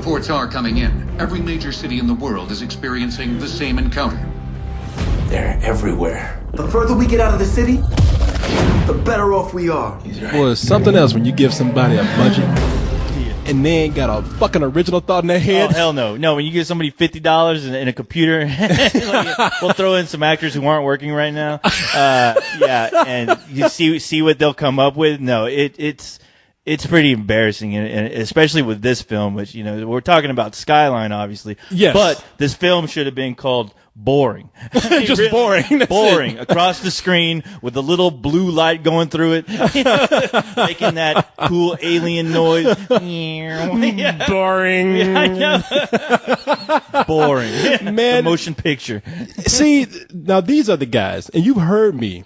Reports are coming in. Every major city in the world is experiencing the same encounter. They're everywhere. The further we get out of the city, the better off we are. Well, it's something else when you give somebody a budget and they ain't got a fucking original thought in their head. Oh, hell no. No, when you give somebody $50 in a computer, like, we'll throw in some actors who aren't working right now. Yeah, and you see what they'll come up with. No, it's pretty embarrassing, and especially with this film, which, we're talking about Skyline, obviously. Yes. But this film should have been called Boring. Just really, boring. Boring. Across the screen with a little blue light going through it, making that cool alien noise. Yeah. Boring. Yeah. Boring. Man. The motion picture. See, now these are the guys, and you've heard me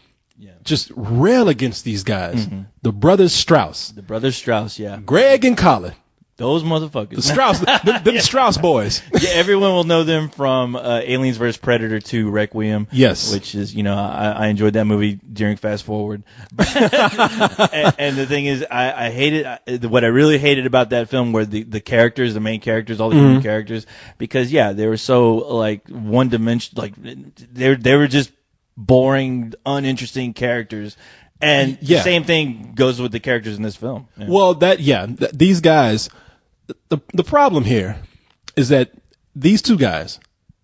just rail against these guys. Mm-hmm. The brothers Strauss. The brothers Strauss, yeah. Greg and Colin. Those motherfuckers. The Strauss, the Strauss boys. Yeah, everyone will know them from Aliens vs. Predator 2 Requiem. Yes. Which is, I enjoyed that movie during Fast Forward. and the thing is, I hated, what I really hated about that film were the characters, the main characters, all the human characters, because, they were so, like, one dimension, like, they were just boring, uninteresting characters. And the same thing goes with the characters in this film. Yeah. Well, these guys, the problem here is that these two guys,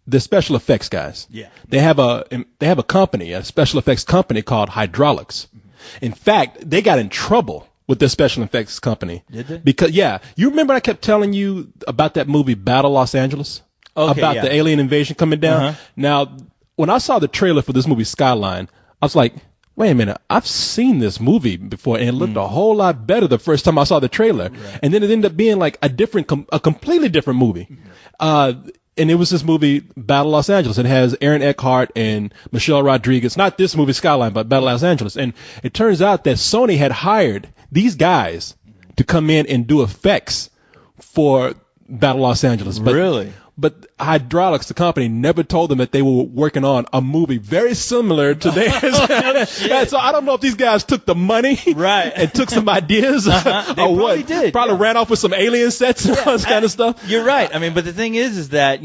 the special effects guys, they have a company, a special effects company called Hydraulics. Mm-hmm. In fact, they got in trouble with their special effects company. Did they? Because, you remember I kept telling you about that movie Battle Los Angeles? Okay, about the alien invasion coming down? Uh-huh. Now, when I saw the trailer for this movie Skyline, I was like, wait a minute, I've seen this movie before, and it looked a whole lot better the first time I saw the trailer. Right. And then it ended up being like a completely different movie. And it was this movie, Battle Los Angeles. It has Aaron Eckhart and Michelle Rodriguez. Not this movie, Skyline, but Battle Los Angeles. And it turns out that Sony had hired these guys to come in and do effects for Battle Los Angeles. Really? But Hydraulics, the company, never told them that they were working on a movie very similar to theirs. And so I don't know if these guys took the money and took some ideas or what. Did. Probably ran off with some alien sets and all this kind of stuff. You're right. I mean, but the thing is that,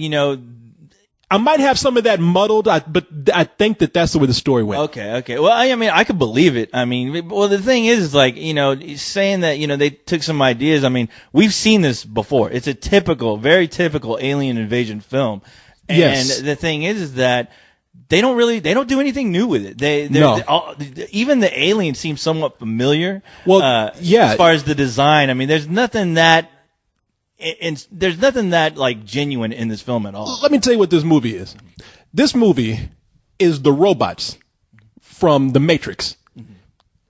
I might have some of that muddled, but I think that's the way the story went. Okay. Well, I mean, I could believe it. I mean, well, the thing is, like, saying that, they took some ideas. I mean, we've seen this before. It's a very typical alien invasion film. And yes. The thing is that they don't do anything new with it. Even the aliens seem somewhat familiar. Well, as far as the design. I mean, there's nothing that like genuine in this film at all. Let me tell you what this movie is. This movie is the robots from The Matrix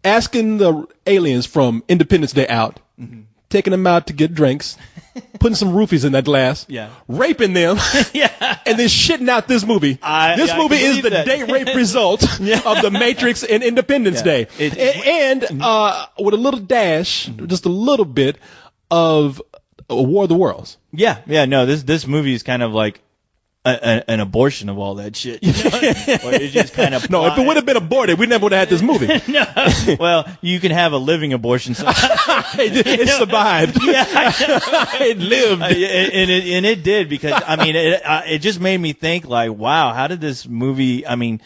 asking the aliens from Independence Day out, taking them out to get drinks, putting some roofies in that glass, raping them, and then shitting out this movie. This movie is the date rape result of The Matrix and Independence Day. And with a little dash, just a little bit of a War of the Worlds. No, this movie is kind of like an abortion of all that shit. Or it's just kind of no, if it would have been aborted, we never would have had this movie. No. Well, you can have a living abortion. It survived. It lived. And it did, because, I mean, it just made me think, like, wow, how did this movie, I mean,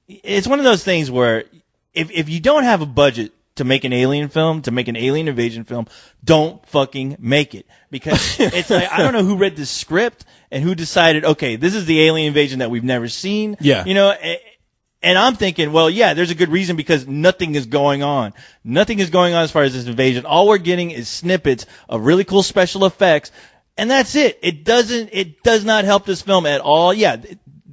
it's one of those things where if you don't have a budget to make an alien film, to make an alien invasion film, don't fucking make it. Because it's like, I don't know who read this script and who decided, okay, this is the alien invasion that we've never seen. Yeah. And I'm thinking, well, there's a good reason, because nothing is going on. Nothing is going on as far as this invasion. All we're getting is snippets of really cool special effects, and that's it. It does not help this film at all.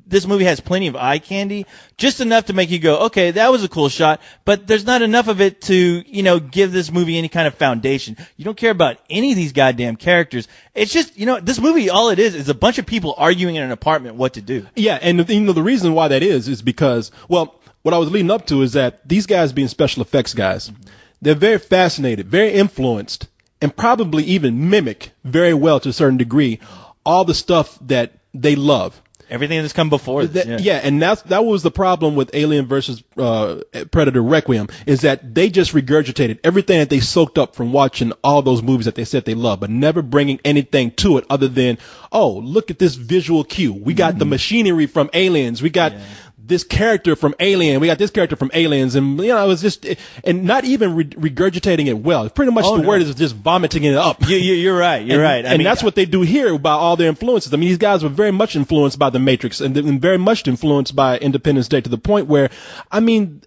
This movie has plenty of eye candy, just enough to make you go, okay, that was a cool shot, but there's not enough of it to, give this movie any kind of foundation. You don't care about any of these goddamn characters. It's just, this movie, all it is a bunch of people arguing in an apartment what to do. Yeah, and the reason why that is because, well, what I was leading up to is that these guys being special effects guys, they're very fascinated, very influenced, and probably even mimic very well to a certain degree all the stuff that they love. Everything that's come before this. Yeah, and that was the problem with Alien versus Predator Requiem, is that they just regurgitated everything that they soaked up from watching all those movies that they said they love, but never bringing anything to it other than, oh, look at this visual cue. We got the machinery from Aliens. We got this character from Alien. We got this character from Aliens. And, you know, it was just, and not even regurgitating it well. Pretty much word is just vomiting it up. You're right. You're right. I mean, that's what they do here by all their influences. I mean, these guys were very much influenced by The Matrix and very much influenced by Independence Day to the point where, I mean,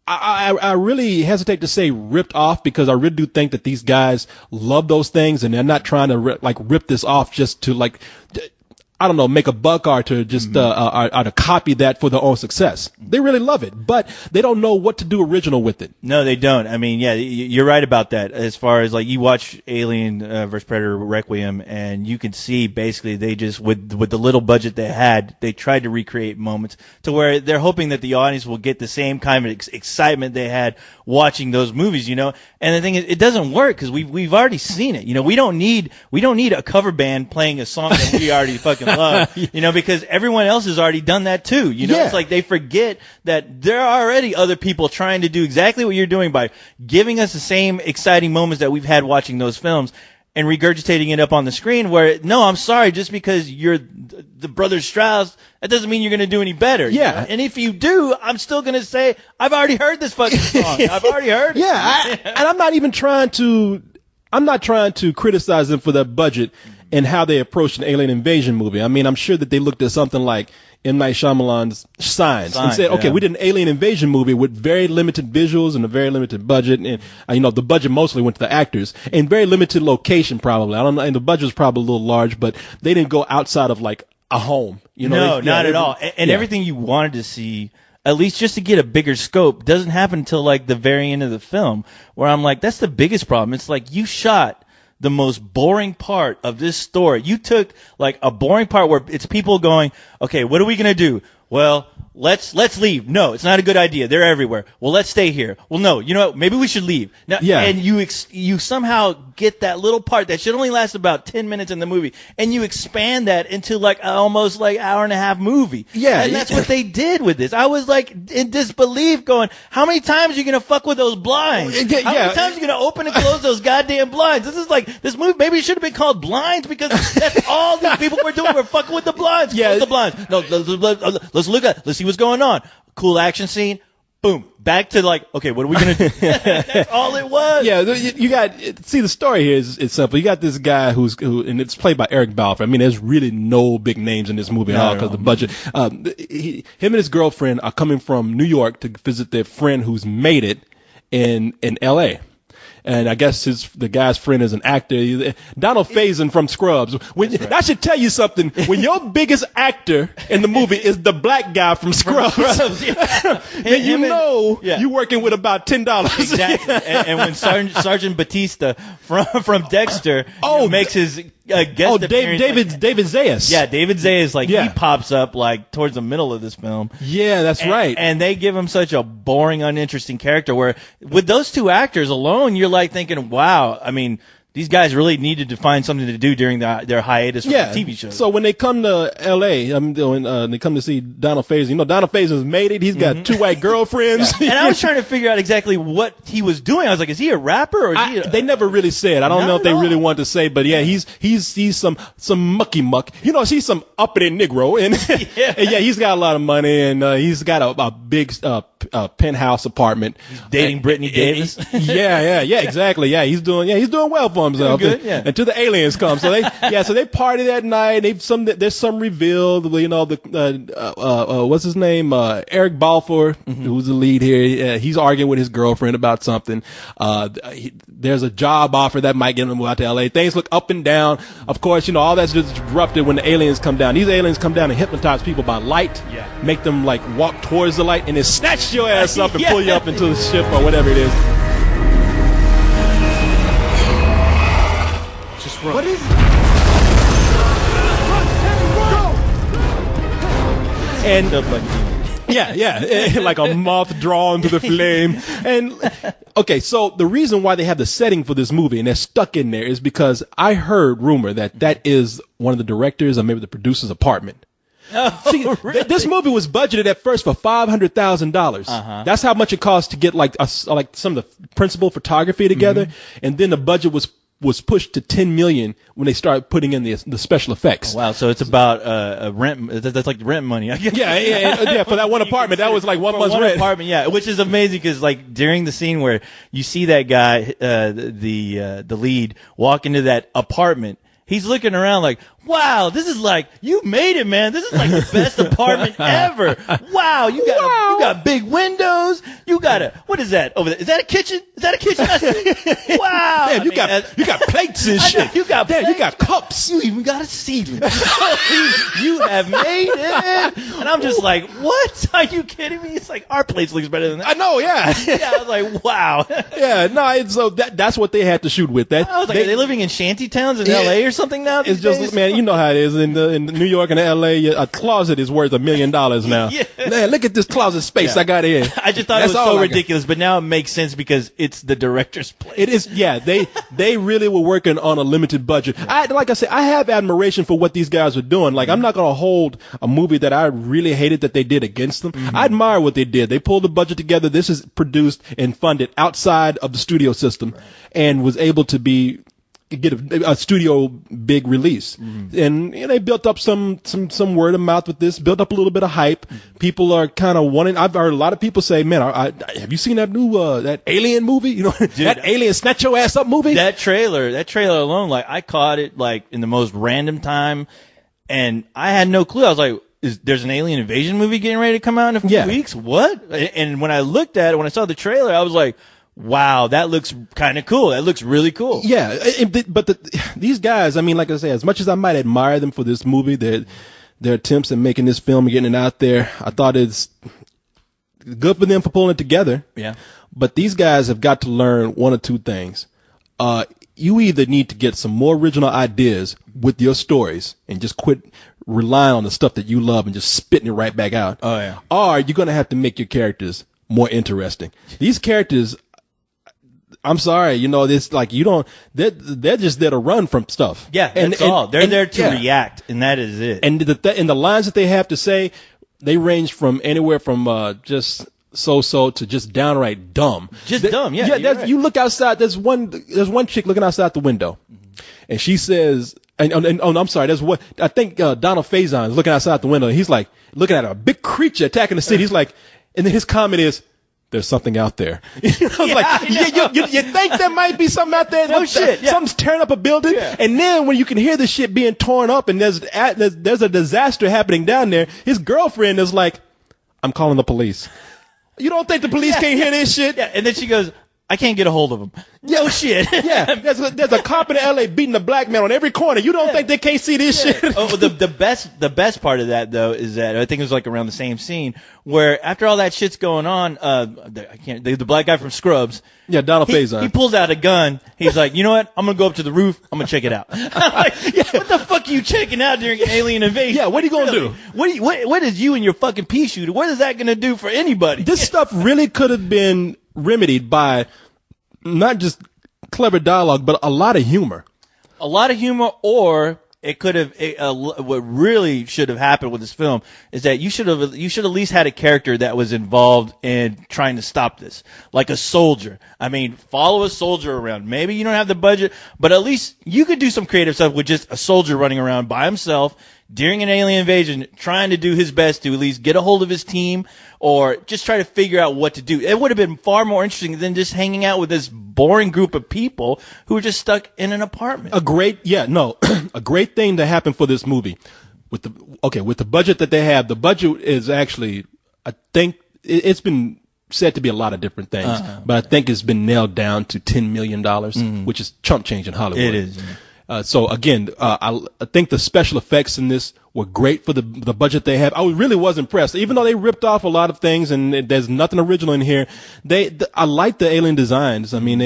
I really hesitate to say ripped off, because I really do think that these guys love those things and they're not trying to rip this off just to I don't know, make a buck or to just or to copy that for their own success. They really love it, but they don't know what to do original with it. No, they don't. I mean, yeah, you're right about that. As far as you watch Alien vs. Predator Requiem, and you can see basically they just with the little budget they had, they tried to recreate moments to where they're hoping that the audience will get the same kind of excitement they had watching those movies, you know. And the thing is, it doesn't work because we've already seen it. You know, we don't need a cover band playing a song that we already fucking love, you know, because everyone else has already done that too. You know, it's like they forget that there are already other people trying to do exactly what you're doing by giving us the same exciting moments that we've had watching those films and regurgitating it up on the screen where, no, I'm sorry, just because you're the Brothers Strauss, that doesn't mean you're going to do any better. Yeah. You know? And if you do, I'm still going to say, I've already heard this fucking song. I've already heard it. Yeah, and I'm not even trying to criticize them for their budget and how they approached an alien invasion movie. I mean, I'm sure that they looked at something like M. Night Shyamalan's Signs and said, okay, we did an alien invasion movie with very limited visuals and a very limited budget. And, you know, the budget mostly went to the actors and very limited location probably. I don't know. And the budget was probably a little large, but they didn't go outside of a home. You know, no, not at all. And everything you wanted to see, at least just to get a bigger scope, doesn't happen until the very end of the film, where I'm like, that's the biggest problem. It's like you shot the most boring part of this story. You took a boring part where it's people going, okay, what are we going to do? Well, let's leave. No, it's not a good idea. They're everywhere. Well, let's stay here. Well, no, you know what? Maybe we should leave. Now, and you somehow get that little part that should only last about 10 minutes in the movie, and you expand that into almost hour and a half movie. Yeah. And that's what they did with this. I was in disbelief going, how many times are you going to fuck with those blinds? How many times are you going to open and close those goddamn blinds? This is this movie maybe it should have been called Blinds, because that's all these people were doing. We're fucking with the blinds. Yeah. Close the blinds. No, let's see what's going on. Cool action scene. Boom. Back to okay, what are we going to do? That's all it was. Yeah, you got, see, the story here is simple. You got this guy who, and it's played by Eric Balfour. I mean, there's really no big names in this movie at all because the budget. Him and his girlfriend are coming from New York to visit their friend who's made it in L.A. And I guess the guy's friend is an actor, Donald Faison from Scrubs. I should tell you something. When your biggest actor in the movie is the black guy from Scrubs, then you're working with about $10. Exactly. And when Sergeant Batista from Dexter makes his guest appearance. David Zayas. Yeah, David Zayas, he pops up towards the middle of this film. Yeah, that's right. And they give him such a boring, uninteresting character where with those two actors alone, you're thinking, wow, I mean, these guys really needed to find something to do during their hiatus from the TV shows. So when they come to L.A., when they come to see Donald Faison, Donald Faison's made it. He's got two white girlfriends. And I was trying to figure out exactly what he was doing. I was like, is he a rapper or is he they never really said. I don't know if they really wanted to say, but yeah, he's some mucky muck. He's some uppity Negro, and he's got a lot of money, and he's got a big penthouse apartment. He's dating Brittany Davis. Yeah, exactly. Yeah, he's doing well for himself. Good, yeah. Until the aliens come, so they party that night. There's some reveal. What's his name? Eric Balfour, who's the lead here. He's arguing with his girlfriend about something. There's a job offer that might get him to move out to L.A. Things look up and down. Of course, all that's disrupted when the aliens come down. These aliens come down and hypnotize people by light, make them walk towards the light, and then snatch your ass up and pull you up into the ship or whatever it is. Just run. What is it? And like a moth drawn to the flame. And okay, so the reason why they have the setting for this movie and they're stuck in there is because I heard rumor that is one of the directors or maybe the producer's apartment. See, really? this movie was budgeted at first for $500,000. That's how much it cost to get like some of the principal photography together, and then the budget was pushed to $10 million when they started putting in the special effects. Wow, so it's about rent. That's like rent money, I guess. Yeah. For that one apartment, that was like one month's rent. Apartment, yeah, which is amazing because like during the scene where you see that guy, the lead, walk into that apartment. He's looking around like, wow, this is like, you made it, man. This is like the best apartment ever. Wow, you got big windows. You got what is that over there? Is that a kitchen? Is that a kitchen? Wow. Damn, you got plates and shit. You got cups. You even got a ceiling. You have made it. And I'm just like, what? Are you kidding me? It's like, our place looks better than that. I know, yeah. Yeah, I was like, wow. Yeah, no, so that's what they had to shoot with. I was like, are they living in shanty towns in L.A. or something now? It's just, man, you know how it is in New York and L.A. A closet is worth $1 million now. Yeah. Man, look at this closet space I got here. I just thought it was so ridiculous, but now it makes sense because it's the director's place. It is, yeah. They really were working on a limited budget. Like I said, I have admiration for what these guys are doing. Like, I'm not going to hold a movie that I really hated that they did against them. I admire what they did. They pulled the budget together. This is produced and funded outside of the studio system and was able to get a studio big release. And they built up some word of mouth with this, built up a little bit of hype. People are kind of wanting, I've heard a lot of people say, man, have you seen that new, that Alien movie? You know, that Alien Snatch Your Ass Up movie? That trailer alone, like, I caught it, like, in the most random time, and I had no clue. I was like, there's an alien invasion movie getting ready to come out in a few weeks? What? And when I looked at it, when I saw the trailer, I was like, wow, that looks kind of cool. That looks really cool. Yeah, but these guys, I mean, like I say, as much as I might admire them for this movie, their attempts at making this film and getting it out there, I thought it's good for them for pulling it together. Yeah. But these guys have got to learn one or two things. You either need to get some more original ideas with your stories and just quit relying on the stuff that you love and just spitting it right back out. Oh, yeah. Or you're going to have to make your characters more interesting. These characters, I'm sorry, you know, this like they're just there to run from stuff. Yeah, that's all. They're there to react, and that is it. And the lines that they have to say, they range from anywhere from just so to just downright dumb. Just dumb, yeah. Right. You look outside. There's one chick looking outside the window, and she says, I'm sorry. There's what I think Donald Faison is looking outside the window. And he's like looking at a big creature attacking the city. He's like, and then his comment is, there's something out there. You think there might be something out there? No shit. Yeah. Something's tearing up a building, and then when you can hear the shit being torn up, and there's a disaster happening down there, his girlfriend is like, "I'm calling the police." You don't think the police can't hear this shit? Yeah, and then she goes, I can't get a hold of him. No shit. Yeah, there's a cop in L.A. beating a black man on every corner. You don't think they can't see this shit? Oh, the best part of that though is that I think it was like around the same scene where after all that shit's going on, the black guy from Scrubs. Yeah, Donald Faison. He pulls out a gun. He's like, you know what? I'm gonna go up to the roof. I'm gonna check it out. I'm like, what the fuck are you checking out during an alien invasion? Yeah, what are you gonna do? What is you and your fucking pea shooter? What is that gonna do for anybody? This stuff really could have been remedied by not just clever dialogue, but a lot of humor. A lot of humor, or it could have. What really should have happened with this film is that you should at least had a character that was involved in trying to stop this, like a soldier. I mean, follow a soldier around. Maybe you don't have the budget, but at least you could do some creative stuff with just a soldier running around by himself during an alien invasion, trying to do his best to at least get a hold of his team or just try to figure out what to do. It would have been far more interesting than just hanging out with this boring group of people who were just stuck in an apartment. A great thing to happen for this movie with the budget that they have. The budget is actually, I think it's been said to be a lot of different things, but I think it's been nailed down to $10 million, which is chump change in Hollywood. It is. So again, I think the special effects in this were great for the budget they have. I really was impressed, even though they ripped off a lot of things and there's nothing original in here. I like the alien designs. I mean,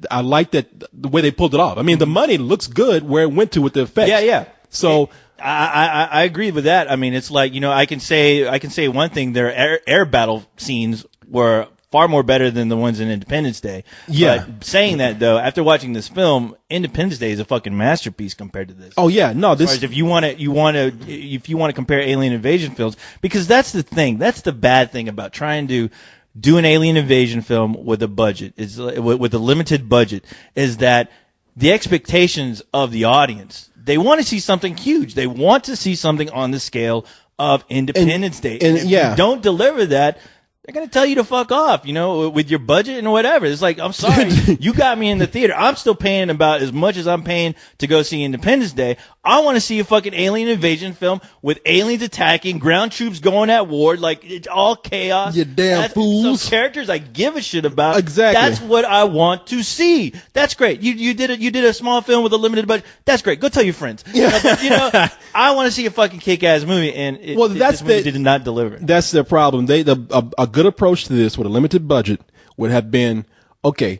I like that the way they pulled it off. I mean, the money looks good where it went to with the effects. Yeah. So I agree with that. I mean, it's like, I can say one thing. Their air battle scenes were far more better than the ones in Independence Day. Yeah. But saying that though, after watching this film, Independence Day is a fucking masterpiece compared to this. Oh yeah, no, As far this as if you want to compare alien invasion films, because that's the thing, that's the bad thing about trying to do an alien invasion film with a budget, is with a limited budget, is that the expectations of the audience, they want to see something huge. They want to see something on the scale of Independence Day. And if you don't deliver that, they're going to tell you to fuck off, with your budget and whatever. It's like, I'm sorry, you got me in the theater. I'm still paying about as much as I'm paying to go see Independence Day. I want to see a fucking alien invasion film with aliens attacking, ground troops going at war, like it's all chaos. You damn fools. Some characters I give a shit about. Exactly. That's what I want to see. That's great. You did a small film with a limited budget. That's great. Go tell your friends. Yeah. I want to see a fucking kick-ass movie, and this movie did not deliver. That's their problem. A good approach to this with a limited budget would have been, okay,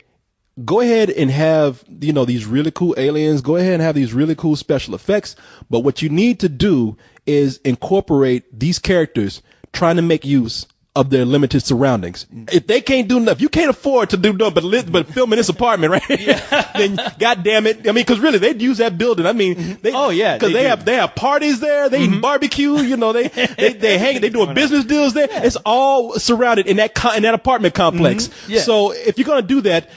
go ahead and have, these really cool aliens, go ahead and have these really cool special effects, but what you need to do is incorporate these characters trying to make use of their limited surroundings. If they can't do enough, you can't afford to do nothing but film in this apartment, right? Yeah. Then, goddamn it, because really they'd use that building. Because they have parties there, they eat barbecue, they hang, they doing business deals there. Yeah. It's all surrounded in that apartment complex. Yeah. So if you're gonna do that,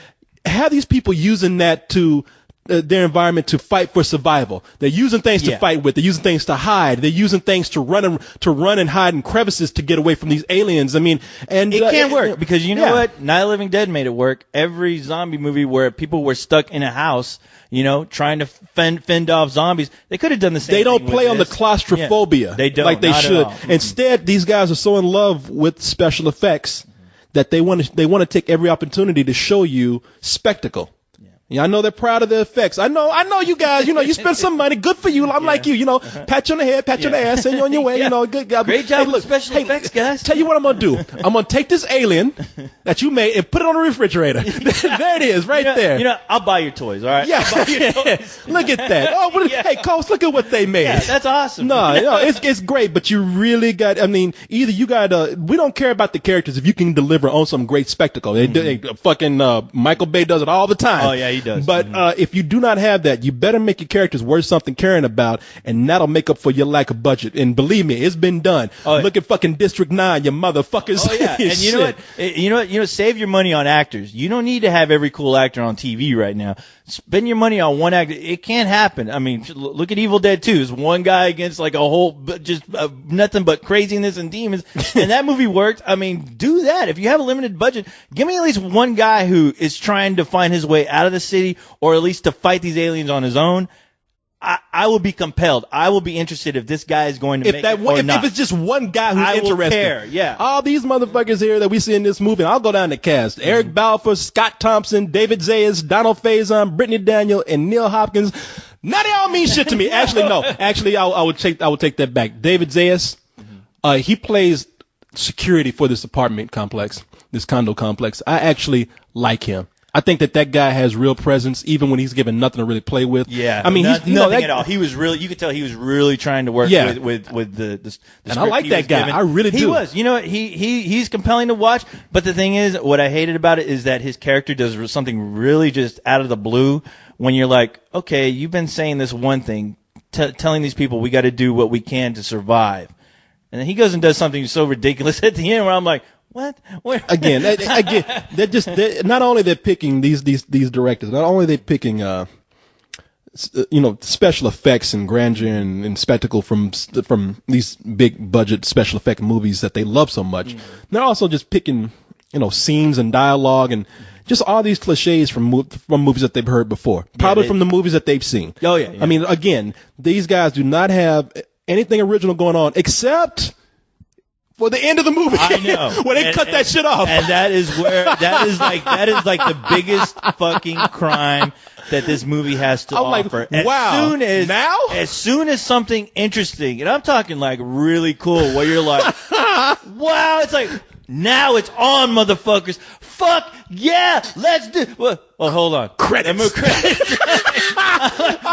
have these people using that to their environment to fight for survival. They're using things to fight with. They're using things to hide. They're using things to run and hide in crevices to get away from these aliens. And it can't work because you know what? Night of the Living Dead made it work. Every zombie movie where people were stuck in a house, trying to fend off zombies, they could have done the same. They don't thing play on the this. claustrophobia They don't, like they not should. at all. Instead, these guys are so in love with special effects that they want to take every opportunity to show you spectacle. Yeah, I know they're proud of the effects. I know you guys, you spend some money. Good for you. I'm like you, pat you on the head, pat you on the ass, send you on your way, good guy. Great job with special effects, guys. Tell you what I'm going to do. I'm going to take this alien that you made and put it on the refrigerator. There it is, right there. I'll buy your toys, all right? Yeah. I'll buy your toys. Look at that. Hey, Coast, look at what they made. Yeah, that's awesome. No, it's great, but you really got, either you got, we don't care about the characters if you can deliver on some great spectacle. Fucking Michael Bay does it all the time. Oh, yeah, he does. But if you do not have that, you better make your characters worth something caring about, and that'll make up for your lack of budget. And believe me, it's been done. Look at fucking District 9, you motherfuckers. Oh yeah, and you know what? Save your money on actors. You don't need to have every cool actor on TV right now. Spend your money on one actor. It can't happen. Look at Evil Dead 2. It's one guy against like a whole nothing but craziness and demons, and that movie worked. Do that. If you have a limited budget, give me at least one guy who is trying to find his way out of the city, or at least to fight these aliens on his own. I will be compelled. I will be interested if this guy is going to make it or not. If it's just one guy who's I will interested. care, yeah. All these motherfuckers here that we see in this movie, I'll go down the cast. Eric Balfour, Scott Thompson, David Zayas, Donald Faison, Brittany Daniel, and Neil Hopkins. None of y'all mean shit to me. Actually, no. Actually, I would take that back. David Zayas, he plays security for this apartment complex, this condo complex. I actually like him. I think that guy has real presence, even when he's given nothing to really play with. Yeah, he's nothing at all. He was really, you could tell he was really trying to work with the and I like that guy. Given. I really do. He was. He's compelling to watch. But the thing is, what I hated about it is that his character does something really just out of the blue. When you're like, okay, you've been saying this one thing, telling these people we got to do what we can to survive, and then he goes and does something so ridiculous at the end where I'm like, what? Again, they're not only they're picking these directors, not only they're picking special effects and grandeur and spectacle from these big budget special effect movies that they love so much. They're also just picking scenes and dialogue and just all these cliches from movies that they've heard before, probably from the movies that they've seen. Oh yeah. Again, these guys do not have anything original going on except for the end of the movie. I know. Where they cut that shit off. And that is like the biggest fucking crime that this movie has to offer. As soon as something interesting, and I'm talking like really cool, where you're like, wow, it's like, now it's on, motherfuckers. Fuck yeah, let's do. Well, hold on. Credits. I'm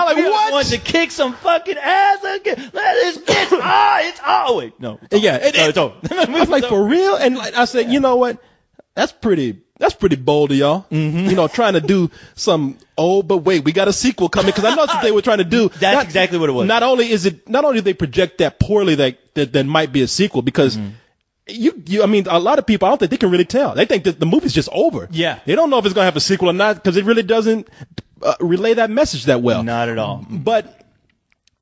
like, what? Want to kick some fucking ass? It's wait, no. It's over. I was like, for real? And I said, you know what? That's pretty bold of y'all. Mm-hmm. You know, trying to do some, but wait, we got a sequel coming, because I know that's what they were trying to do. That's exactly what it was. Not only do they project that poorly that might be a sequel, because I mean, a lot of people, I don't think they can really tell. They think that the movie's just over. Yeah. They don't know if it's going to have a sequel or not, because it really doesn't relay that message that well. Not at all. But,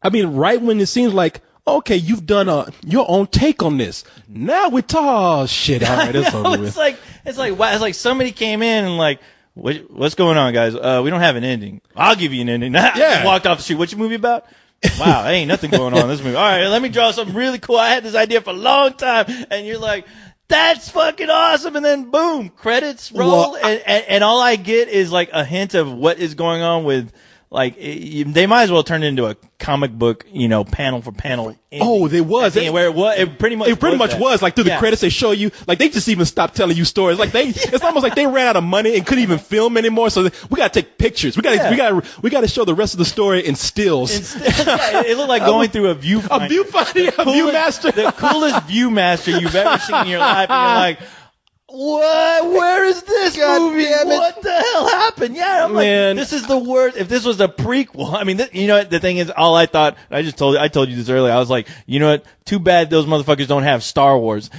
I mean, right when it seems like, okay, you've done your own take on this. Now we're all shit. All right, it's over with. It's like somebody came in and like, what's going on, guys? We don't have an ending. I'll give you an ending. Yeah. Walked off the street. What's your movie about? Wow, there ain't nothing going on in this movie. All right, let me draw something really cool. I had this idea for a long time, and you're like, that's fucking awesome. And then boom, credits roll, and all I get is like a hint of what is going on with. Like, they might as well turn it into a comic book, you know, panel for panel. Oh, there was. Where it pretty much was. Like, through the credits, they show you, like, they just even stopped telling you stories. Like, it's almost like they ran out of money and couldn't even film anymore. So we got to take pictures. We got to show the rest of the story in stills. It looked like going through a viewfinder. Viewmaster. The coolest Viewmaster you've ever seen in your life. And you're like, what? Where is this movie? What the hell happened? Yeah, I'm like, this is the worst. If this was a prequel, I mean, you know what? The thing is, all I thought, I told you this earlier. I was like, you know what? Too bad those motherfuckers don't have Star Wars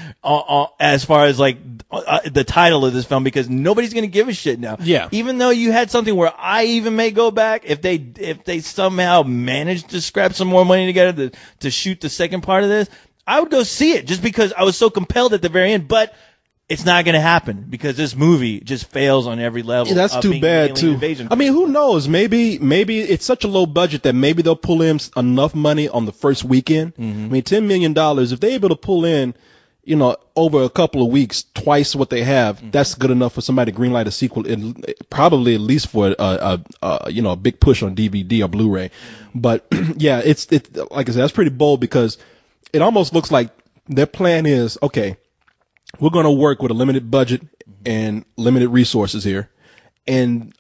as far as like the title of this film, because nobody's gonna give a shit now. Yeah. Even though you had something where I even may go back if they somehow managed to scrap some more money together to shoot the second part of this, I would go see it just because I was so compelled at the very end, but. It's not going to happen because this movie just fails on every level. Yeah, that's too bad too. Invasion. I mean, who knows? Maybe it's such a low budget that maybe they'll pull in enough money on the first weekend. Mm-hmm. I mean, $10 million. If they're able to pull in, you know, over a couple of weeks, twice what they have, that's good enough for somebody to greenlight a sequel. Probably at least for a big push on DVD or Blu-ray. But yeah, it's like I said, that's pretty bold because it almost looks like their plan is okay. We're going to work with a limited budget and limited resources here, and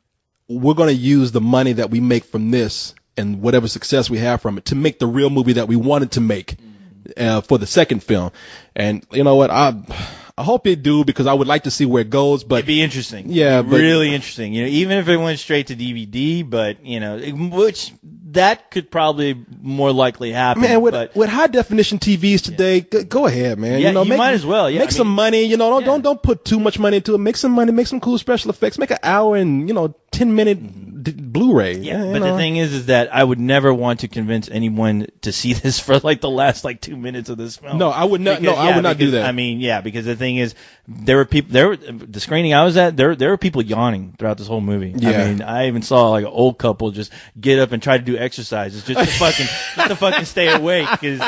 we're going to use the money that we make from this and whatever success we have from it to make the real movie that we wanted to make for the second film. And you know what? I hope they do, because I would like to see where it goes. But it'd be interesting. Yeah, really interesting. You know, even if it went straight to DVD, but you know, which that could probably more likely happen. Man, with high definition TVs today, go ahead, man. Yeah, you might as well. Yeah, make some money. You know, don't put too much money into it. Make some money. Make some cool special effects. Make an hour and 10-minute Blu-ray. Yeah, but the thing is that I would never want to convince anyone to see this for like the last 2 minutes of this film. No, I would not. I would not do that. I mean, yeah, because the thing is, the screening I was at, there were people yawning throughout this whole movie. Yeah. I mean, I even saw like an old couple just get up and try to do exercises just to fucking stay awake. Cause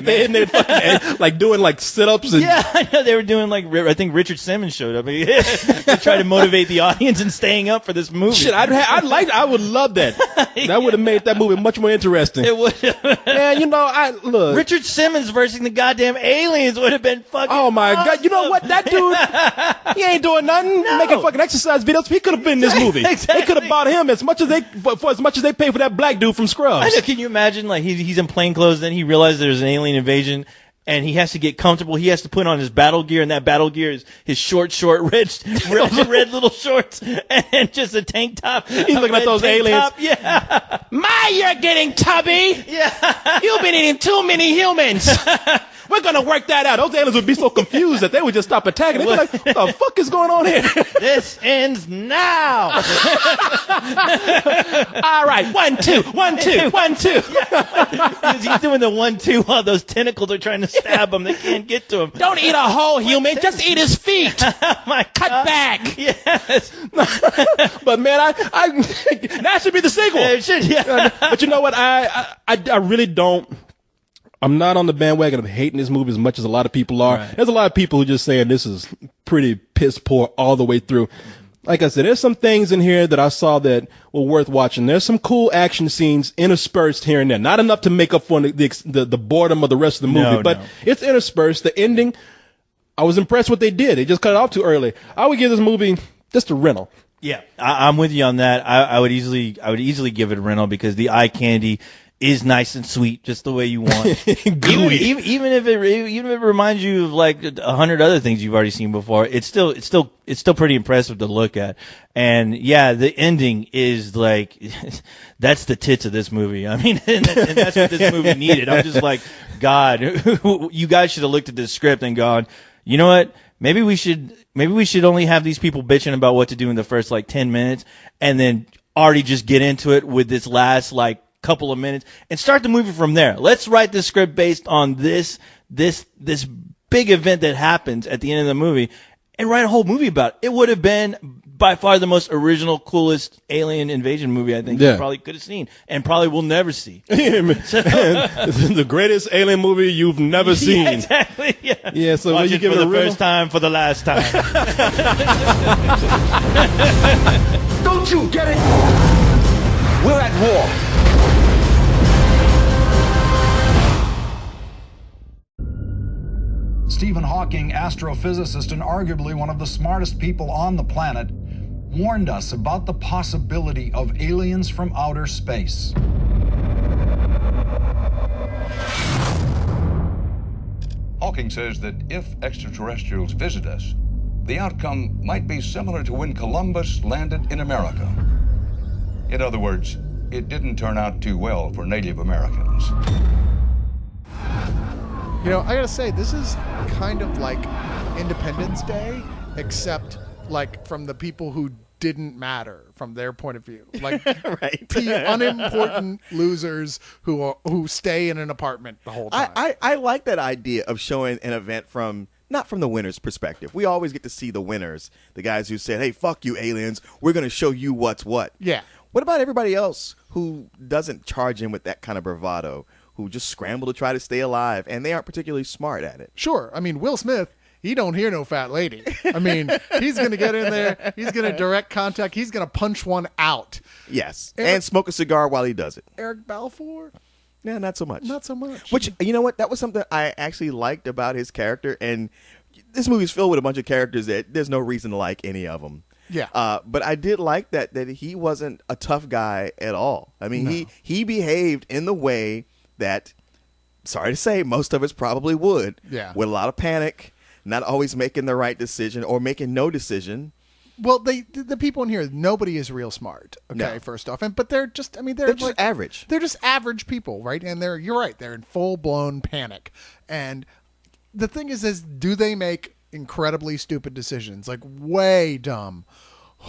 they in there fucking, like doing like sit-ups and yeah, I know they were doing I think Richard Simmons showed up to try to motivate the audience and staying up for this movie. Shit, I would love that. That would have made that movie much more interesting. It would. Man, look. Richard Simmons versus the goddamn aliens would have been fucking. Oh my awesome. God! You know what? That dude, he ain't doing nothing. No. Making fucking exercise videos. He could have been in this movie. Exactly. They could have bought him as much as they pay for that black dude from Scrubs. I know, can you imagine? Like he's in plain clothes, then he realizes there's an alien invasion. And he has to get comfortable. He has to put on his battle gear, and that battle gear is his short red little shorts, and just a tank top. He's looking at those aliens. Top. Yeah. You're getting tubby. Yeah. You've been eating too many humans. We're going to work that out. Those aliens would be so confused that they would just stop attacking. They'd be like, what the fuck is going on here? This ends now. All right. 1, 2, 1, 2, 1, 2. He's doing the 1, 2 while those tentacles are trying to stab him. They can't get to him. Don't eat a whole human. Just eat his feet. Oh my Cut God. back. Yes. But man, that should be the sequel. It should, yeah. But you know what? I really don't. I'm not on the bandwagon of hating this movie as much as a lot of people are. Right. There's a lot of people who are just saying this is pretty piss poor all the way through. Like I said, there's some things in here that I saw that were worth watching. There's some cool action scenes interspersed here and there. Not enough to make up for the boredom of the rest of the movie, but it's interspersed. The ending, I was impressed what they did. They just cut it off too early. I would give this movie just a rental. Yeah, I'm with you on that. I would easily give it a rental because the eye candy is nice and sweet, just the way you want. Gooey. even if it reminds you of like 100 other things you've already seen before, it's still pretty impressive to look at. And yeah, the ending is like that's the tits of this movie. I mean, and that's what this movie needed. I'm just like, God, you guys should have looked at this script and gone, you know what? Maybe we should only have these people bitching about what to do in the first like 10 minutes, and then already just get into it with this last like couple of minutes and start the movie from there. Let's write the script based on this big event that happens at the end of the movie and write a whole movie about it. It would have been by far the most original, coolest alien invasion movie I think you probably could have seen and probably will never see. The greatest alien movie you've never seen. Yeah, exactly. Yeah. Yeah, so watch you it give for it the first time, for the last time. Don't you get it? We're at war. Stephen Hawking, astrophysicist and arguably one of the smartest people on the planet, warned us about the possibility of aliens from outer space. Hawking says that if extraterrestrials visit us, the outcome might be similar to when Columbus landed in America. In other words, it didn't turn out too well for Native Americans. You know, I gotta say, this is kind of like Independence Day, except like from the people who didn't matter from their point of view, like right. unimportant losers who stay in an apartment the whole time. I like that idea of showing an event from not from the winner's perspective. We always get to see the winners, the guys who said, "Hey, fuck you, aliens. We're gonna show you what's what." Yeah. What about everybody else who doesn't charge in with that kind of bravado? Who just scramble to try to stay alive, and they aren't particularly smart at it. Sure. I mean, Will Smith, he don't hear no fat lady. I mean, he's going to get in there. He's going to direct contact. He's going to punch one out. Yes. And smoke a cigar while he does it. Eric Balfour? Yeah, not so much. Not so much. Which, you know what? That was something I actually liked about his character. And this movie's filled with a bunch of characters that there's no reason to like any of them. Yeah. But I did like that he wasn't a tough guy at all. I mean, he behaved in the way that, sorry to say, most of us probably would. Yeah. With a lot of panic, not always making the right decision or making no decision. Well, the people in here, nobody is real smart. Okay, No. First off, but they're just, I mean, They're just like, average. They're just average people, right? And you're right, they're in full blown panic. And the thing is, do they make incredibly stupid decisions, like way dumb?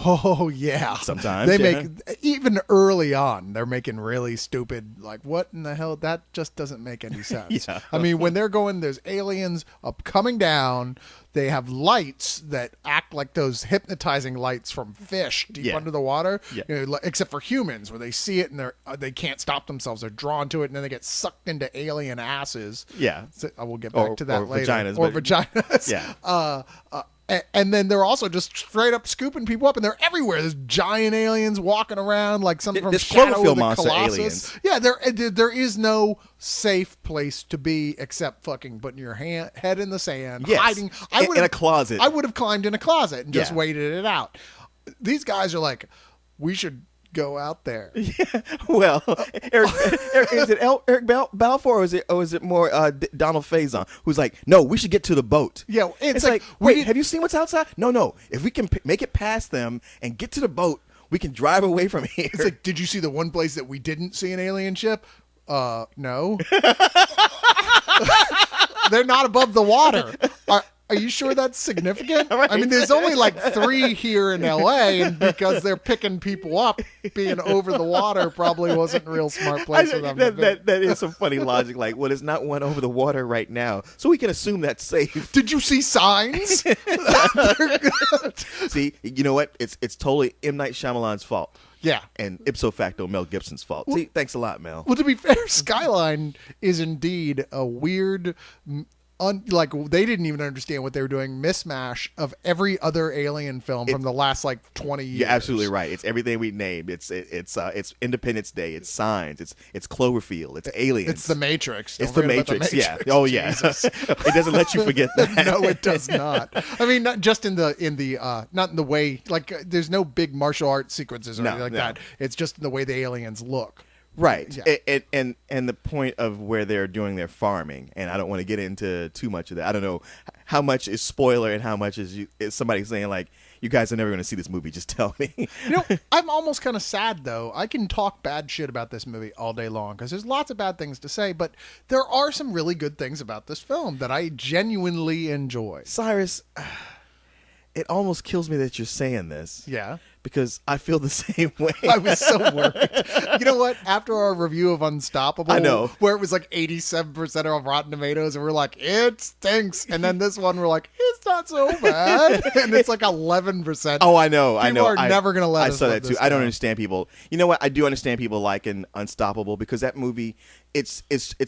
Oh yeah, Sometimes they yeah. make, even early on, they're making really stupid. Like, what in the hell? That just doesn't make any sense. Yeah. I mean, when they're going, there's aliens up coming down. They have lights that act like those hypnotizing lights from fish deep under the water. Yeah. You know, except for humans, where they see it and they can't stop themselves. They're drawn to it, and then they get sucked into alien asses. Yeah. So, I will get back to that later. Vaginas, or but- vaginas. Yeah. And then they're also just straight up scooping people up, and they're everywhere. There's giant aliens walking around like something from There's Shadow Cloverfield of the monster Colossus. aliens. Yeah, there is no safe place to be except fucking putting your head in the sand, Yes. hiding. In a closet. I would have climbed in a closet and just Yeah. waited it out. These guys are like, we should go out there. Well, Eric, is it Eric Balfour or is it more Donald Faison who's like, no, we should get to the boat. Yeah, it's like, we wait, did- have you seen what's outside? No. If we can make it past them and get to the boat, we can drive away from here. It's like, did you see the one place that we didn't see an alien ship? No. They're not above the water. Are you sure that's significant? Right. I mean, there's only like 3 here in L.A., and because they're picking people up, being over the water probably wasn't a real smart place for them to be. That is some funny logic. Like, well, there's not one over the water right now, so we can assume that's safe. Did you see signs? See, you know what? It's totally M. Night Shyamalan's fault. Yeah. And ipso facto Mel Gibson's fault. See, thanks a lot, Mel. Well, to be fair, Skyline is indeed a weird, like they didn't even understand what they were doing, mismatch of every other alien film from the last like 20 years. You're absolutely right. It's everything we named. It's Independence Day. It's Signs. It's Cloverfield. It's Aliens. It's The Matrix. It's Don't the forget about Matrix. The Yeah. Matrix. Oh yeah. It doesn't let you forget that. No, it does not. I mean, not just in the not in the way, like there's no big martial arts sequences or anything like that. It's just in the way the aliens look. Right. Yeah. And the point of where they're doing their farming, and I don't want to get into too much of that. I don't know how much is spoiler and how much is somebody saying like, you guys are never going to see this movie. Just tell me. You know, I'm almost kind of sad, though. I can talk bad shit about this movie all day long because there's lots of bad things to say, but there are some really good things about this film that I genuinely enjoy. Cyrus, it almost kills me that you're saying this. Yeah. Because I feel the same way. I was so worried. You know what? After our review of Unstoppable, I know, where it was like 87% of Rotten Tomatoes, and we're like, it stinks. And then this one, we're like, it's not so bad. And it's like 11%. Oh, I know. People are never going to let us. I saw that too. I don't understand people. You know what? I do understand people liking Unstoppable because that movie, it's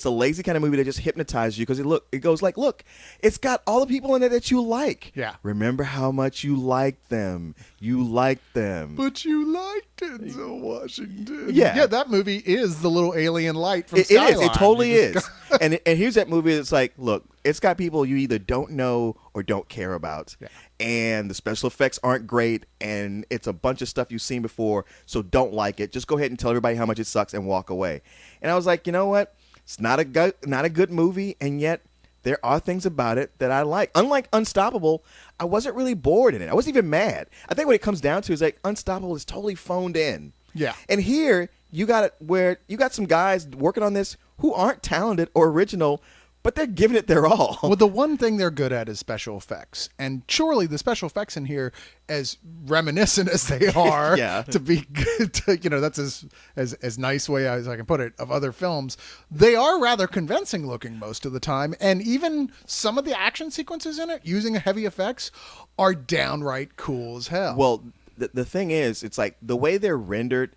a lazy kind of movie that just hypnotizes you because it goes like, look, it's got all the people in it that you like. Yeah. Remember how much you liked them. You liked them. But you liked Denzel Washington. Yeah. That movie is the little alien light from It Skyline. is. It totally is. And here's that movie that's like, look, it's got people you either don't know or don't care about. Yeah. And the special effects aren't great, and it's a bunch of stuff you've seen before, so don't like it. Just go ahead and tell everybody how much it sucks and walk away. And I was like, you know what? It's not a good movie, and yet there are things about it that I like. Unlike Unstoppable, I wasn't really bored in it. I wasn't even mad. I think what it comes down to is like Unstoppable is totally phoned in. Yeah. And here you got it where you got some guys working on this who aren't talented or original, but they're giving it their all. Well, the one thing they're good at is special effects. And surely the special effects in here, as reminiscent as they are, Yeah. to be good, that's as nice way as I can put it, of other films, they are rather convincing looking most of the time. And even some of the action sequences in it, using heavy effects, are downright cool as hell. Well, the thing is, it's like the way they're rendered,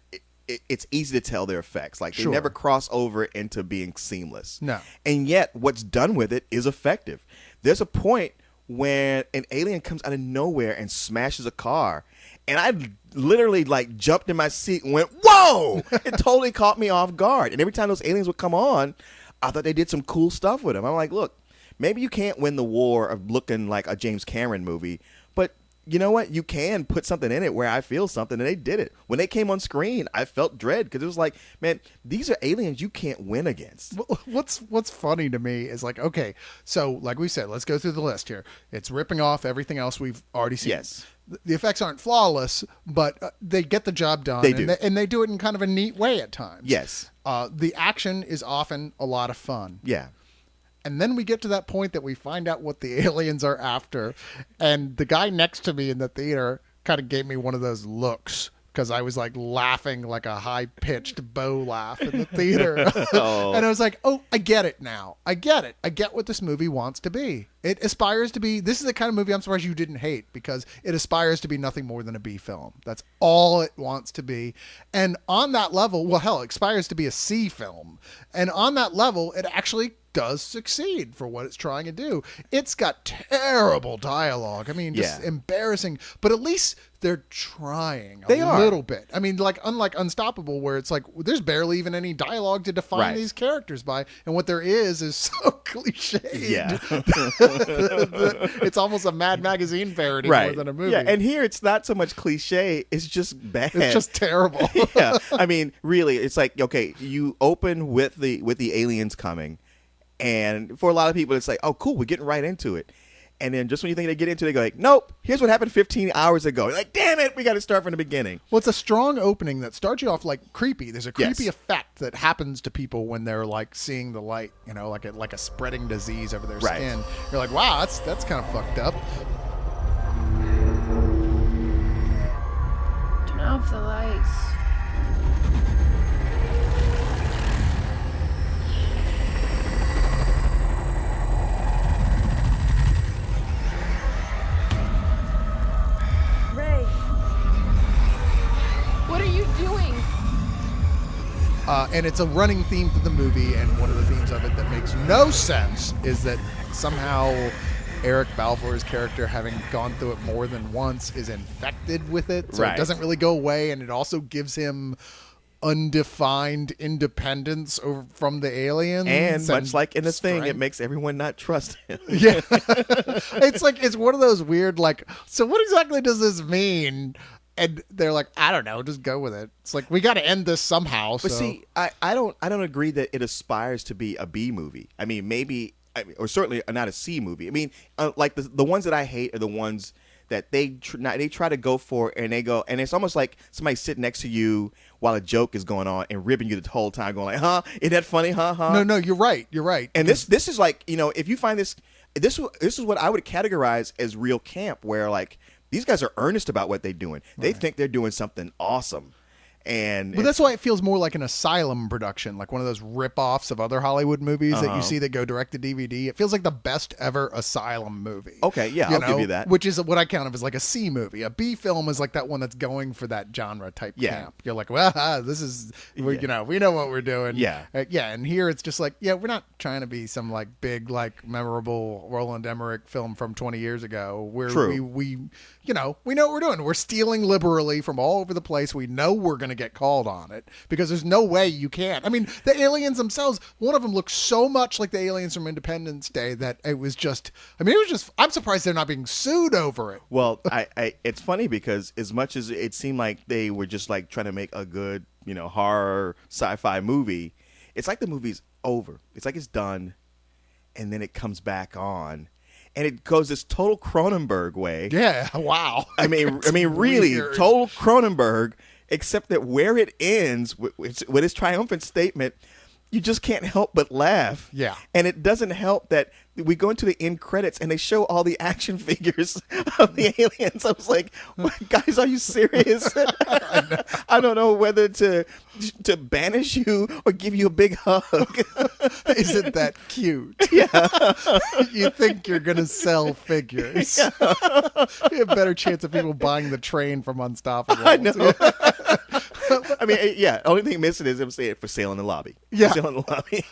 it's easy to tell their effects. Like they Sure. never cross over into being seamless. No. And yet what's done with it is effective. There's a point when an alien comes out of nowhere and smashes a car, and I literally like jumped in my seat and went, whoa! It totally caught me off guard. And every time those aliens would come on, I thought they did some cool stuff with them. I'm like, look, maybe you can't win the war of looking like a James Cameron movie, but you know what? You can put something in it where I feel something, and they did it. When they came on screen, I felt dread because it was like, man, these are aliens you can't win against. What's funny to me is like, okay, so like we said, let's go through the list here. It's ripping off everything else we've already seen. Yes. The effects aren't flawless, but they get the job done. They do. And they do it in kind of a neat way at times. Yes. The action is often a lot of fun. Yeah. And then we get to that point that we find out what the aliens are after. And the guy next to me in the theater kind of gave me one of those looks because I was like laughing like a high-pitched bow laugh in the theater. Oh. And I was like, oh, I get it now. I get it. I get what this movie wants to be. It aspires to be, this is the kind of movie I'm surprised you didn't hate because it aspires to be nothing more than a B film. That's all it wants to be. And on that level, well, hell, it aspires to be a C film. And on that level, it actually does succeed for what it's trying to do. It's got terrible dialogue. I mean, just Yeah. embarrassing, but at least they're trying They a are. little bit. I mean, like unlike Unstoppable, where it's like there's barely even any dialogue to define Right. these characters by, and what there is so cliched. Yeah. It's almost a Mad Magazine parody Right. more than a movie. Yeah, and here it's not so much cliche, it's just bad. it's just terrible. Yeah. I mean, really, it's like, okay, you open with the aliens coming, and for a lot of people it's like, oh cool, we're getting right into it. And then just when you think they get into it, they go like, nope, here's what happened 15 hours ago. You're like, damn it, we got to start from the beginning. Well, it's a strong opening that starts you off like creepy. There's a creepy Yes. effect that happens to people when they're like seeing the light, like a spreading disease over their Right. skin. You're like, wow, that's kind of fucked up. Turn off the lights. Ray. What are you doing? And it's a running theme for the movie, and one of the themes of it that makes no sense is that somehow Eric Balfour's character, having gone through it more than once, is infected with it. So Right. it doesn't really go away, and it also gives him undefined independence from the aliens. And much like in the thing, it strength. makes everyone not trust him. Yeah. It's one of those weird, like, so what exactly does this mean? And they're like, I don't know, just go with it. It's like we got to end this somehow. But so. see, I don't agree that it aspires to be a B movie. I mean, maybe, or certainly not a C movie. I mean, like the ones that I hate are the ones that they try to go for, and they go, and it's almost like somebody sitting next to you while a joke is going on and ribbing you the whole time, going like, huh, isn't that funny, huh? No, you're right. And this is like, if you find this is what I would categorize as real camp, where like these guys are earnest about what they're doing. They think they're doing something awesome. But that's why it feels more like an Asylum production, like one of those rip-offs of other Hollywood movies that you see that go direct to DVD. It feels like the best ever Asylum movie. Okay, yeah, I'll give you that. Which is what I count of as like a C movie. A B film is like that one that's going for that genre type camp. You're like, well, this is, we know what we're doing. Yeah. And here it's just like, we're not trying to be some like big, like memorable Roland Emmerich film from 20 years ago where we know what we're doing. We're stealing liberally from all over the place. We know we're going to get called on it because there's no way you can't. I mean, the aliens themselves, one of them looks so much like the aliens from Independence Day that it was just, I'm surprised they're not being sued over it. Well, it's funny because as much as it seemed like they were just like trying to make a good, horror sci-fi movie, it's like the movie's over. It's like it's done and then it comes back on. And it goes this total Cronenberg way. Yeah, wow. I mean, really, weird. Total Cronenberg, except that where it ends with his triumphant statement, you just can't help but laugh. Yeah. And it doesn't help that we go into the end credits and they show all the action figures of the aliens. I was like, guys, are you serious? I don't know whether to banish you or give you a big hug. Isn't that cute? Yeah. You think you're going to sell figures. Yeah. You have a better chance of people buying the train from Unstoppable. I know. I mean, only thing missing is them saying for sale in the lobby. Yeah. For sale in the lobby.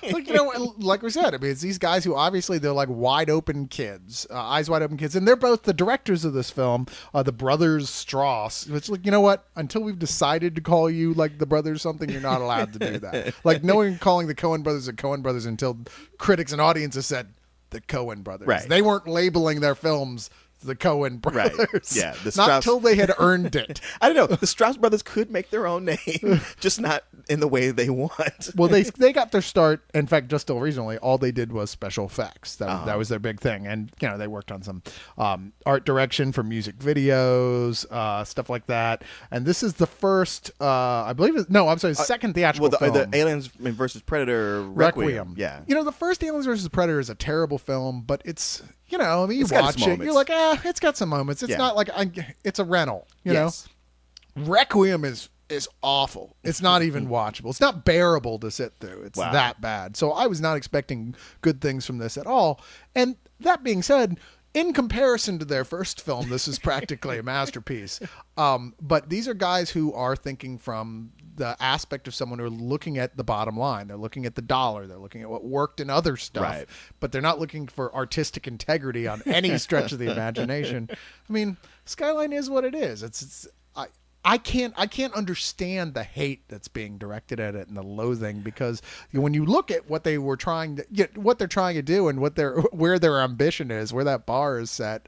Like we said, it's these guys who obviously they're like wide open kids, eyes wide open kids. And they're both the directors of this film, the brothers Strauss. It's like, you know what? Until we've decided to call you like the brothers something, you're not allowed to do that. Like no one calling the Coen brothers the Coen brothers until critics and audiences said the Coen brothers. Right. They weren't labeling their films the Coen brothers. Right. Yeah. Not until they had earned it. I don't know. The Strauss brothers could make their own name, just not in the way they want. Well, they got their start. In fact, just till recently, all they did was special effects. That was their big thing, and they worked on some art direction for music videos, stuff like that. And this is the first, I believe. Second theatrical film. The Aliens versus Predator Requiem. Yeah. The first Aliens versus Predator is a terrible film, but it's. You it's watch it, you're like, it's got some moments. It's not like it's a rental, you know? Requiem is awful. It's not even watchable. It's not bearable to sit through. It's that bad. So I was not expecting good things from this at all. And that being said, in comparison to their first film, this is practically a masterpiece. But these are guys who are thinking from the aspect of someone who are looking at the bottom line. They're looking at the dollar. They're looking at what worked in other stuff. Right. But they're not looking for artistic integrity on any stretch of the imagination. I mean, Skyline is what it is. I can't understand the hate that's being directed at it and the loathing, because when you look at what they're trying to do and where their ambition is, where that bar is set,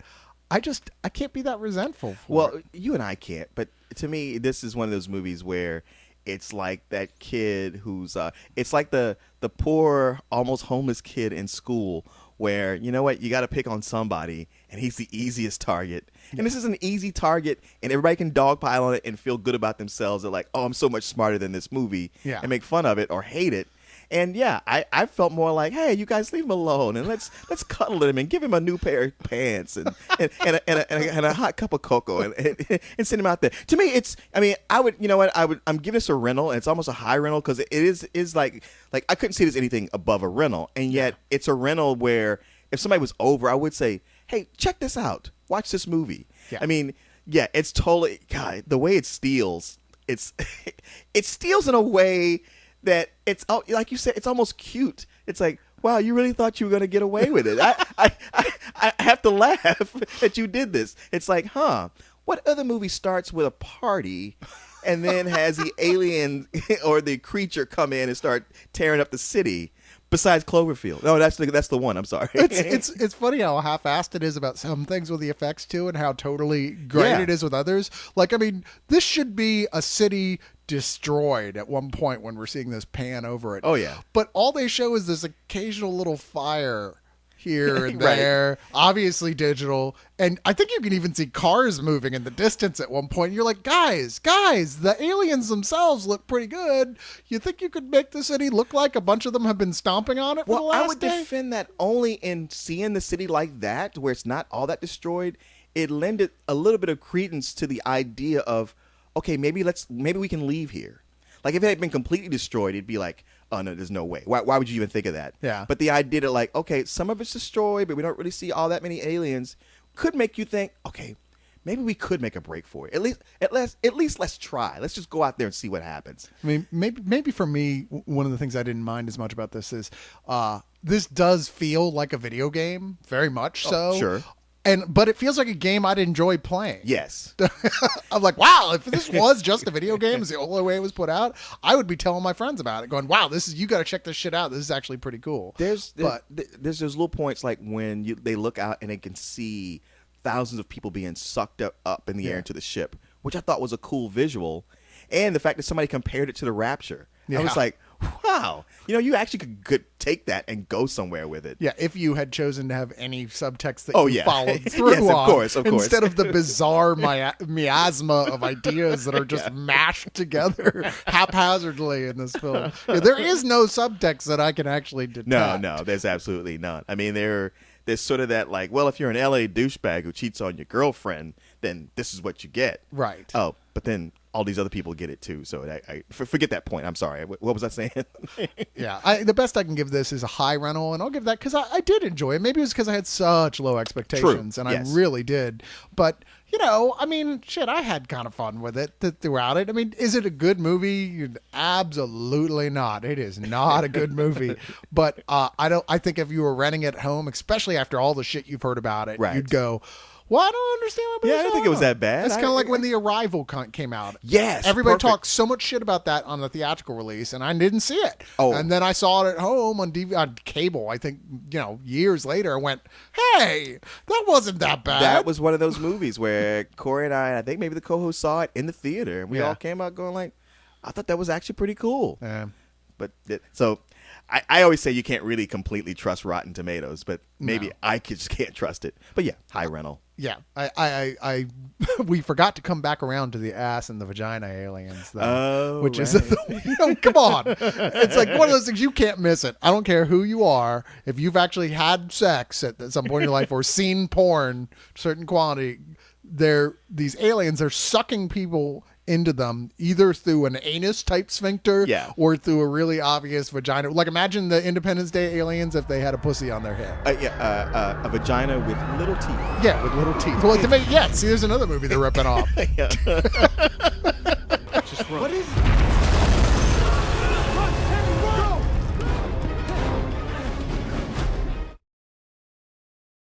I can't be that resentful for it. You and I can't, but to me, this is one of those movies where it's like that kid who's it's like the poor, almost homeless kid in school where, you know what, you got to pick on somebody and he's the easiest target. And this is an easy target and everybody can dogpile on it and feel good about themselves. They're like, oh, I'm so much smarter than this movie, and make fun of it or hate it. And I felt more like, hey, you guys leave him alone and let's cuddle him and give him a new pair of pants and a hot cup of cocoa and send him out there. To me, I'm giving this a rental, and it's almost a high rental because it is like I couldn't see it as anything above a rental, and yet it's a rental where if somebody was over, I would say, hey, check this out, watch this movie. Yeah. I mean, it's totally, God, the way it steals, it steals in a way that it's, like you said, it's almost cute. It's like, wow, you really thought you were going to get away with it. I have to laugh that you did this. It's like, what other movie starts with a party and then has the alien or the creature come in and start tearing up the city. Besides Cloverfield. No, that's the one. I'm sorry. It's funny how half-assed it is about some things with the effects too, and how totally great it is with others. Like, I mean, this should be a city destroyed at one point when we're seeing this pan over it. Oh, yeah. But all they show is this occasional little fire here and there, obviously digital, and I think you can even see cars moving in the distance at one point. You're like, guys, the aliens themselves look pretty good. You think you could make the city look like a bunch of them have been stomping on it for the last I would day? defend that only in seeing the city like that, where it's not all that destroyed. It lended a little bit of credence to the idea of, okay, maybe we can leave here. Like, if it had been completely destroyed, it'd be like, oh, no, there's no way. Why would you even think of that? Yeah. But the idea that, like, okay, some of it's destroyed, but we don't really see all that many aliens, could make you think, okay, maybe we could make a break for it. At least let's try. Let's just go out there and see what happens. I mean, maybe for me, one of the things I didn't mind as much about this is this does feel like a video game, very much so. Sure. But it feels like a game I'd enjoy playing. Yes. I'm like, wow, if this was just a video game, is the only way it was put out, I would be telling my friends about it, going, wow, you got to check this shit out. This is actually pretty cool. There's those little points like when they look out and they can see thousands of people being sucked up in the air into the ship, which I thought was a cool visual. And the fact that somebody compared it to the Rapture. Yeah. I was like, wow, you actually could take that and go somewhere with it. Yeah, if you had chosen to have any subtext that you followed through yes, on. Of course. Instead of the bizarre miasma of ideas that are just mashed together haphazardly in this film. Yeah, there is no subtext that I can actually detect. No, there's absolutely none. I mean, there's sort of that, like, well, if you're an LA douchebag who cheats on your girlfriend, then this is what you get. Right. Oh, but then all these other people get it too. So I forget that point. I'm sorry. What was I saying? Yeah. The best I can give this is a high rental, and I'll give that because I did enjoy it. Maybe it was because I had such low expectations, and yes. I really did. But, I mean, shit, I had kind of fun with it throughout it. I mean, is it a good movie? Absolutely not. It is not a good movie. But I think if you were renting it at home, especially after all the shit you've heard about it, you'd go, well, I don't understand what I didn't think it was that bad. It's kind of like when The Arrival came out. Yes. Everybody perfect. talked so much shit about that on the theatrical release, and I didn't see it. Oh. And then I saw it at home on DVD, on cable, I think, years later. I went, hey, that wasn't that bad. That was one of those movies where Corey and I think maybe the co-host saw it in the theater, and we all came out going like, I thought that was actually pretty cool. Yeah. But so I always say you can't really completely trust Rotten Tomatoes, but maybe I just can't trust it. But yeah, high rental. Yeah, I we forgot to come back around to the ass and the vagina aliens, though, which is come on, it's like one of those things you can't miss it. I don't care who you are, if you've actually had sex at some point in your life or seen porn, certain quantity, these aliens are sucking people into them either through an anus type sphincter or through a really obvious vagina. Like, imagine the Independence Day aliens if they had a pussy on their head. A vagina with little teeth. Yeah, with little teeth. Well, see, there's another movie they're ripping off. What is